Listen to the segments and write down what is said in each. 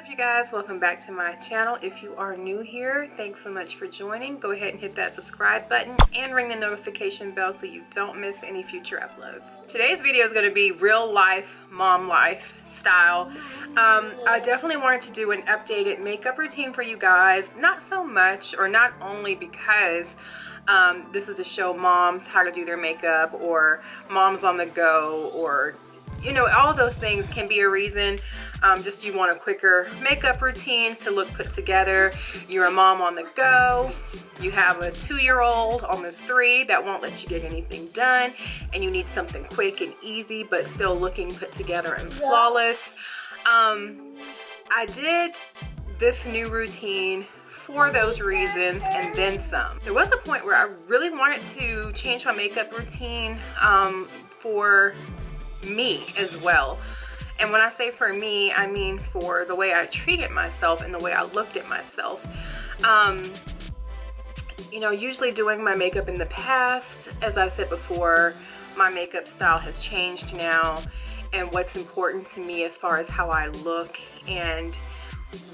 up, you guys? Welcome back to my channel. If you are new here, thanks so much for joining. Go ahead and hit that subscribe button and ring the notification bell so you don't miss any future uploads. Today's video is going to be real life, mom life style. I definitely wanted to do an updated makeup routine for you guys. Not so much, or not only because this is to show moms how to do their makeup, or moms on the go, or you know, all of those things can be a reason. Just you want a quicker makeup routine to look put together. You're a mom on the go. You have a 2-year-old, almost 3, that won't let you get anything done, and you need something quick and easy but still looking put together and flawless. I did this new routine for those reasons and then some. There was a point where I really wanted to change my makeup routine for me as well. And when I say for me, I mean for the way I treated myself and the way I looked at myself. You know, usually doing my makeup in the past, as I've said before, my makeup style has changed now, and what's important to me as far as how I look and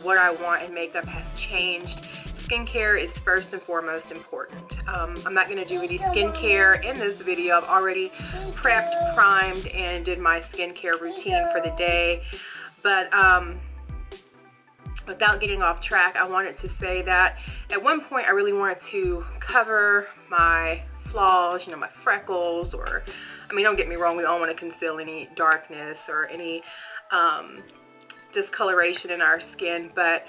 what I want in makeup has changed. Skincare is first and foremost important. I'm not going to do any skincare in this video. I've already prepped, primed, and did my skincare routine for the day. But without getting off track, I wanted to say that at one point I really wanted to cover my flaws, you know, my freckles, or, I mean, don't get me wrong, we all want to conceal any darkness or any discoloration in our skin, but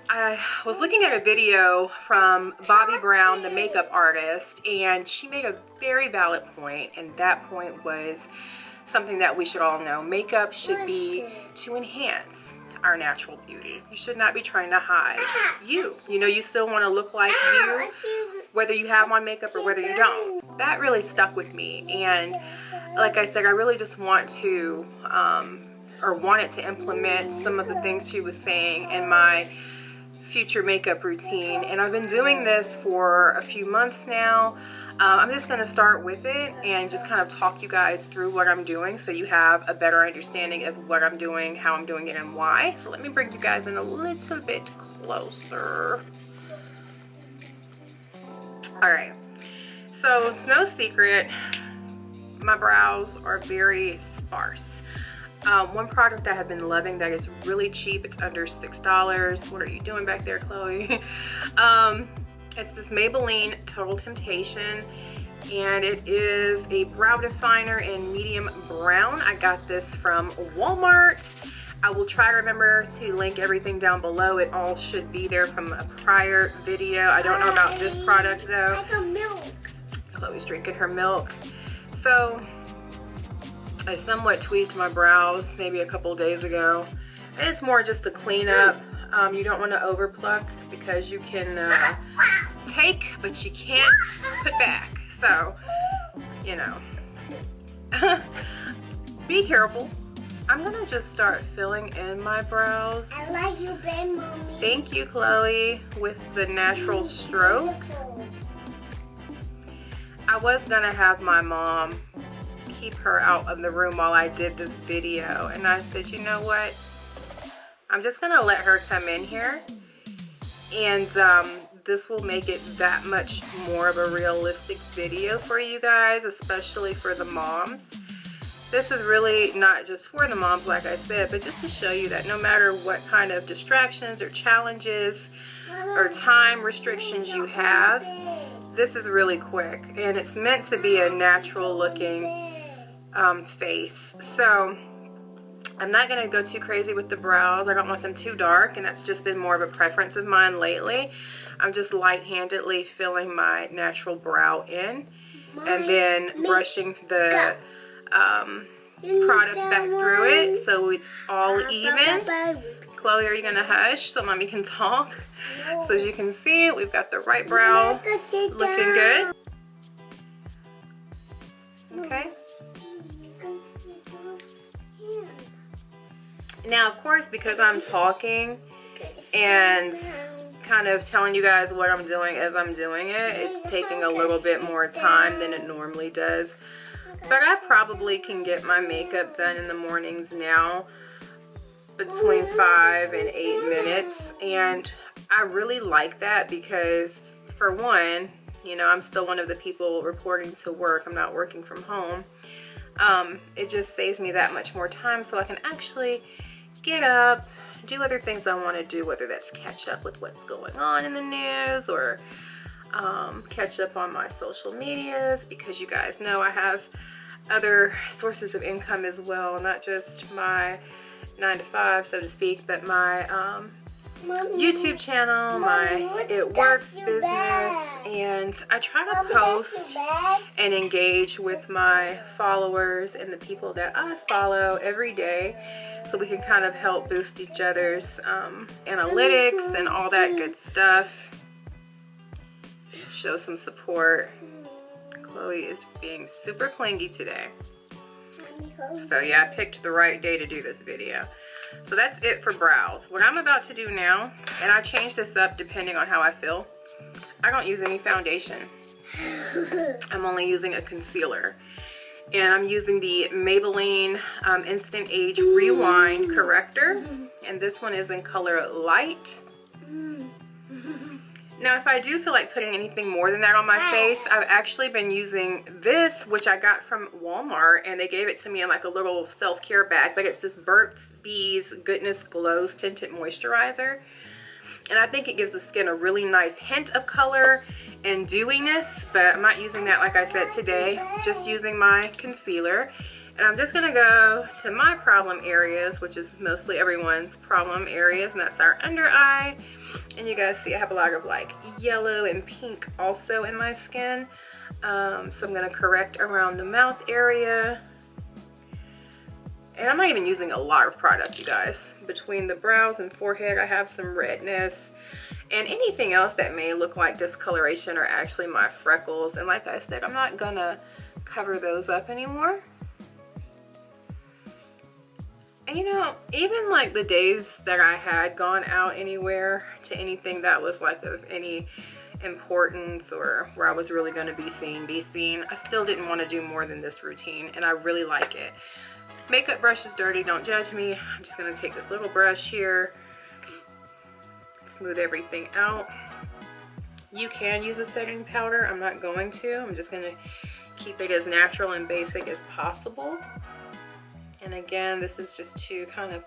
I was looking at a video from Bobbi Brown, the makeup artist, and she made a very valid point, and that point was something that we should all know. Makeup should be to enhance our natural beauty. You should not be trying to hide you. You know, you still want to look like you, whether you have on makeup or whether you don't. That really stuck with me, and like I said, I really just want to, or wanted to implement some of the things she was saying in my future makeup routine, and I've been doing this for a few months now. I'm just going to start with it and just kind of talk you guys through what I'm doing so you have a better understanding of what I'm doing, how I'm doing it, and why. So let me bring you guys in a little bit closer. Alright, so it's no secret, my brows are very sparse. One product I have been loving that is really cheap, it's under $6. What are you doing back there, Chloe? It's this Maybelline Total Temptation, and it is a brow definer in medium brown. I got this from Walmart. I will try to remember to link everything down below. It all should be there from a prior video. I don't know about this product though. I got milk. Chloe's drinking her milk. So I somewhat tweezed my brows maybe a couple days ago, and it's more just to clean up. You don't want to over pluck because you can take, but you can't put back. So, you know, be careful. I'm gonna just start filling in my brows. I like you, baby, mommy. Thank you, Chloe, with the natural stroke. I was gonna have my mom keep her out of the room while I did this video, and I said, you know what, I'm just gonna let her come in here, and this will make it that much more of a realistic video for you guys, especially for the moms. This is really not just for the moms, like I said, but just to show you that no matter what kind of distractions or challenges or time restrictions you have, this is really quick, and it's meant to be a natural looking face. So I'm not going to go too crazy with the brows. I don't want them too dark, and that's just been more of a preference of mine lately. I'm just light-handedly filling my natural brow in, and then brushing the product back through it so it's all even. Chloe, are you going to hush so mommy can talk? So as you can see, we've got the right brow looking good. Okay. Now, of course, because I'm talking and kind of telling you guys what I'm doing as I'm doing it, it's taking a little bit more time than it normally does. But I probably can get my makeup done in the mornings now between 5 and 8 minutes, and I really like that because, for one, you know, I'm still one of the people reporting to work. I'm not working from home. It just saves me that much more time, so I can actually get up, do other things I want to do, whether that's catch up with what's going on in the news or catch up on my social medias, because you guys know I have other sources of income as well, not just my 9 to 5, so to speak, but my YouTube channel, my It Works business, and I try to post and engage with my followers and the people that I follow every day, so we can kind of help boost each other's analytics and all that good stuff. Show some support. Chloe is being super clingy today. So yeah, I picked the right day to do this video. So that's it for brows. What I'm about to do now, and I change this up depending on how I feel, I don't use any foundation. I'm only using a concealer. And I'm using the Maybelline Instant Age Rewind Corrector. And this one is in color Light. Now, if I do feel like putting anything more than that on my face, I've actually been using this, which I got from Walmart, and they gave it to me in like a little self-care bag, but it's this Burt's Bees Goodness Glows Tinted Moisturizer. And I think it gives the skin a really nice hint of color and dewiness, but I'm not using that, like I said, today. Just using my concealer. And I'm just gonna go to my problem areas, which is mostly everyone's problem areas, and that's our under eye. And you guys see I have a lot of like yellow and pink also in my skin. So I'm gonna correct around the mouth area. And I'm not even using a lot of product, you guys. Between the brows and forehead, I have some redness. And anything else that may look like discoloration are actually my freckles. And like I said, I'm not gonna cover those up anymore. And you know, even like the days that I had gone out anywhere to anything that was like of any importance or where I was really going to be seen, I still didn't want to do more than this routine, and I really like it. Makeup brush is dirty, don't judge me. I'm just going to take this little brush here, smooth everything out. You can use a setting powder. I'm not going to. I'm just going to keep it as natural and basic as possible. And again, this is just to kind of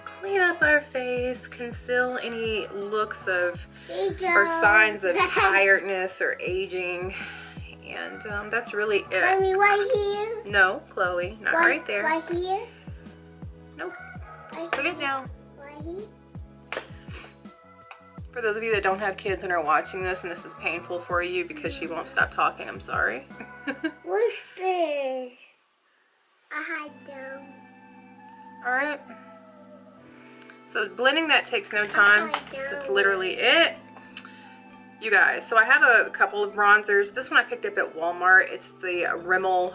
clean up our face, conceal any looks of or signs of tiredness or aging. And that's really it. Mommy, right here? No, Chloe, not right there. Right here? Nope. Put it down. Right here? For those of you that don't have kids and are watching this and this is painful for you because she won't stop talking, I'm sorry. What's this? I hide them. Alright. So blending that takes no time. That's literally it. You guys, so I have a couple of bronzers. This one I picked up at Walmart. It's the Rimmel,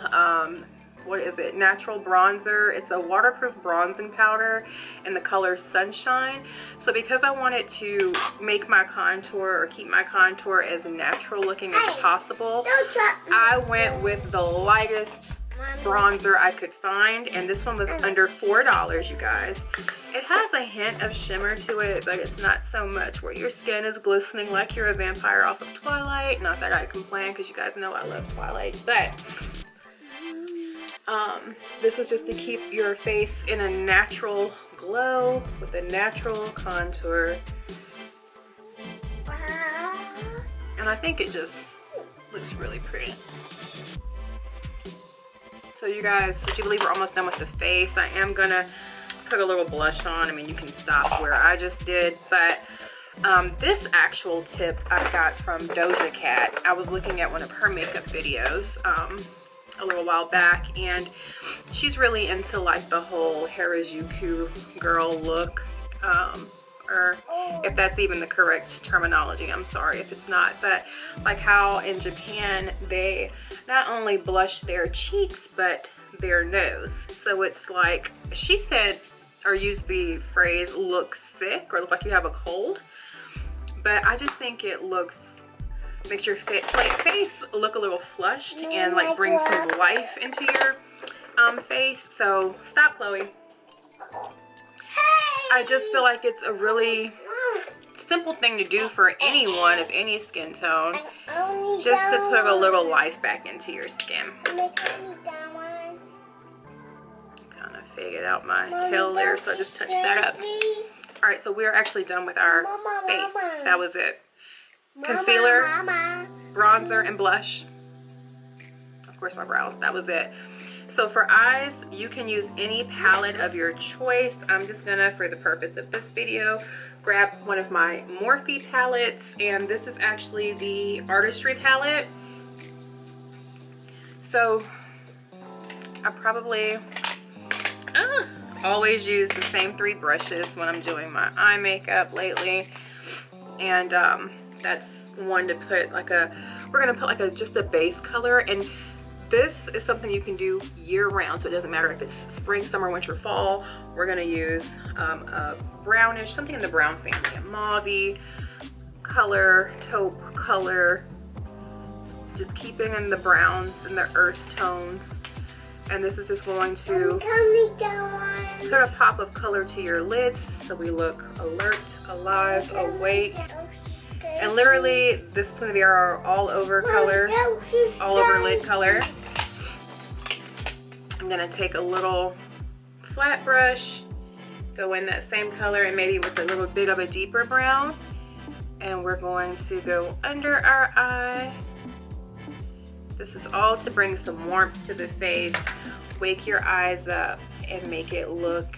what is it? Natural bronzer. It's a waterproof bronzing powder in the color Sunshine. So because I wanted to make my contour or keep my contour as natural looking as possible, I went with the lightest bronzer I could find, and this one was under $4, you guys. It has a hint of shimmer to it, but it's not so much where your skin is glistening like you're a vampire off of Twilight. Not that I complain, because you guys know I love Twilight, but this is just to keep your face in a natural glow with a natural contour. And I think it just looks really pretty. So you guys, would you believe we're almost done with the face? I am gonna put a little blush on. I mean, you can stop where I just did, but this actual tip I got from Doja Cat. I was looking at one of her makeup videos a little while back, and she's really into like the whole Harajuku girl look, or if that's even the correct terminology, I'm sorry if it's not, but like how in Japan they not only blush their cheeks but their nose. So it's like, she said or used the phrase look sick or look like you have a cold, but I just think it makes your face look a little flushed and like bring some life into your face. So stop, Chloe. I just feel like it's a really simple thing to do for anyone of any skin tone, just to put a little life back into your skin. Kind of faded out my tail there, so I just touched that up. All right, so we're actually done with our face. That was it. Concealer, bronzer, and blush. Of course, my brows. That was it. So for eyes, you can use any palette of your choice. I'm just gonna, for the purpose of this video, grab one of my Morphe palettes, and this is actually the Artistery palette. So I probably always use the same 3 brushes when I'm doing my eye makeup lately, and that's one to put like a, we're gonna put like a just a base color, and this is something you can do year round, so it doesn't matter if it's spring, summer, winter, fall. We're gonna use a brownish, something in the brown family, a mauve color, taupe color, just keeping in the browns and the earth tones. And this is just going to put a pop of color to your lids so we look alert, alive, awake. And literally, this is going to be our all over color, all over lid color. I'm going to take a little flat brush, go in that same color, and maybe with a little bit of a deeper brown. And we're going to go under our eye. This is all to bring some warmth to the face, wake your eyes up, and make it look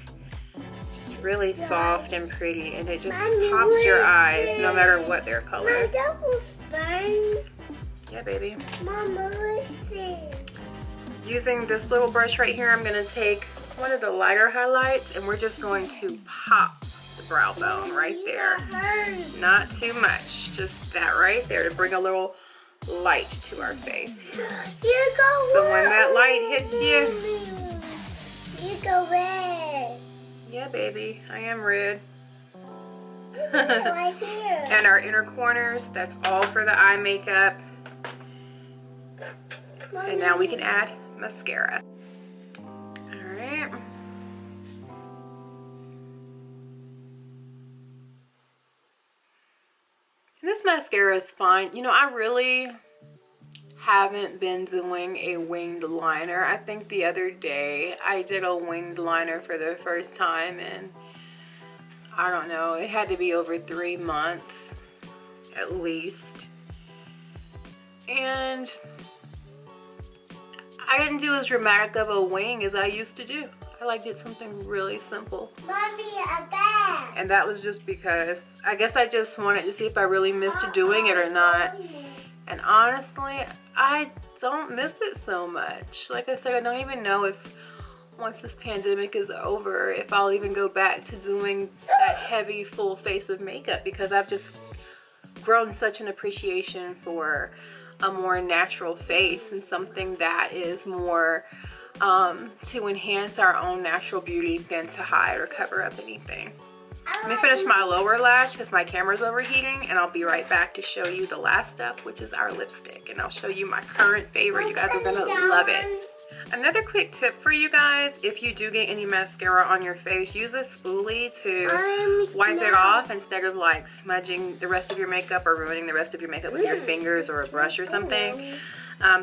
just really soft and pretty. And it just pops your eyes no matter what their color. That was fun. Yeah, baby. Mama, what's this? Using this little brush right here, I'm gonna take one of the lighter highlights, and we're just going to pop the brow bone right there. Not too much, just that right there to bring a little light to our face. So when that light hits you, you go red. Yeah, baby, I am red. Right here. And our inner corners, that's all for the eye makeup. And now we can add mascara. All right. And this mascara is fine. You know, I really haven't been doing a winged liner. I think the other day I did a winged liner for the first time, and I don't know, it had to be over 3 months at least. And I didn't do as dramatic of a wing as I used to do. I did something really simple. Mommy, a bag. And that was just because I guess I just wanted to see if I really missed doing it or not. And honestly, I don't miss it so much. Like I said, I don't even know if once this pandemic is over, if I'll even go back to doing that heavy full face of makeup, because I've just grown such an appreciation for a more natural face and something that is more to enhance our own natural beauty than to hide or cover up anything. Let me finish my lower lash because my camera's overheating, and I'll be right back to show you the last step, which is our lipstick. And I'll show you my current favorite. You guys are gonna love it. Another quick tip for you guys, if you do get any mascara on your face, use a spoolie to wipe it off instead of like smudging the rest of your makeup or ruining the rest of your makeup with your fingers or a brush or something.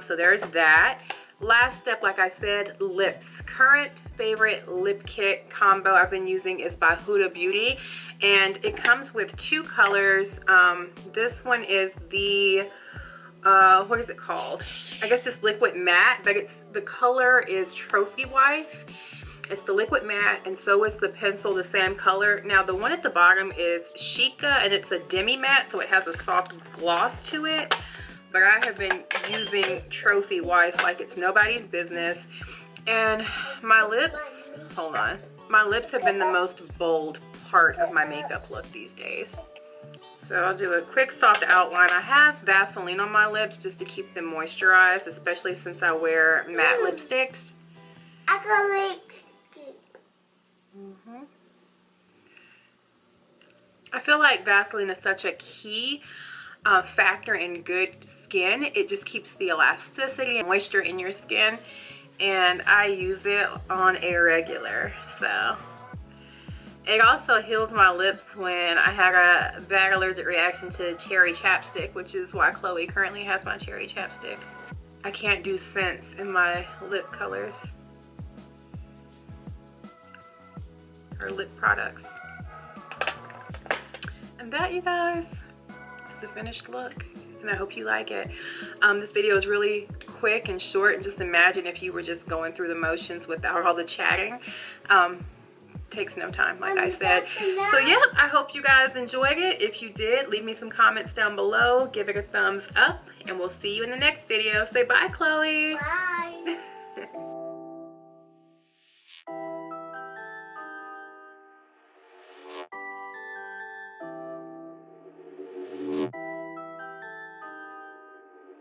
So there's that. Last step, like I said, lips. Current favorite lip kit combo I've been using is by Huda Beauty, and it comes with 2 colors. This one is the what is it called? I guess just liquid matte, but the color is Trophy Wife. It's the liquid matte, and so is the pencil, the same color. Now the one at the bottom is Chica, and it's a demi matte, so it has a soft gloss to it. But I have been using Trophy Wife like it's nobody's business. And my lips, hold on, my lips have been the most bold part of my makeup look these days. So I'll do a quick soft outline. I have Vaseline on my lips just to keep them moisturized, especially since I wear matte lipsticks. I got lipstick. I feel like Vaseline is such a key factor in good skin. It just keeps the elasticity and moisture in your skin, and I use it on a regular. So, It also healed my lips when I had a bad allergic reaction to cherry chapstick, which is why Chloe currently has my cherry chapstick. I can't do scents in my lip colors or lip products. And that, you guys, is the finished look. And I hope you like it. This video is really quick and short, and just imagine if you were just going through the motions without all the chatting. Takes no time, like I said. So yeah, I hope you guys enjoyed it. If you did, leave me some comments down below, give it a thumbs up, and we'll see you in the next video. Say bye, Chloe. Bye.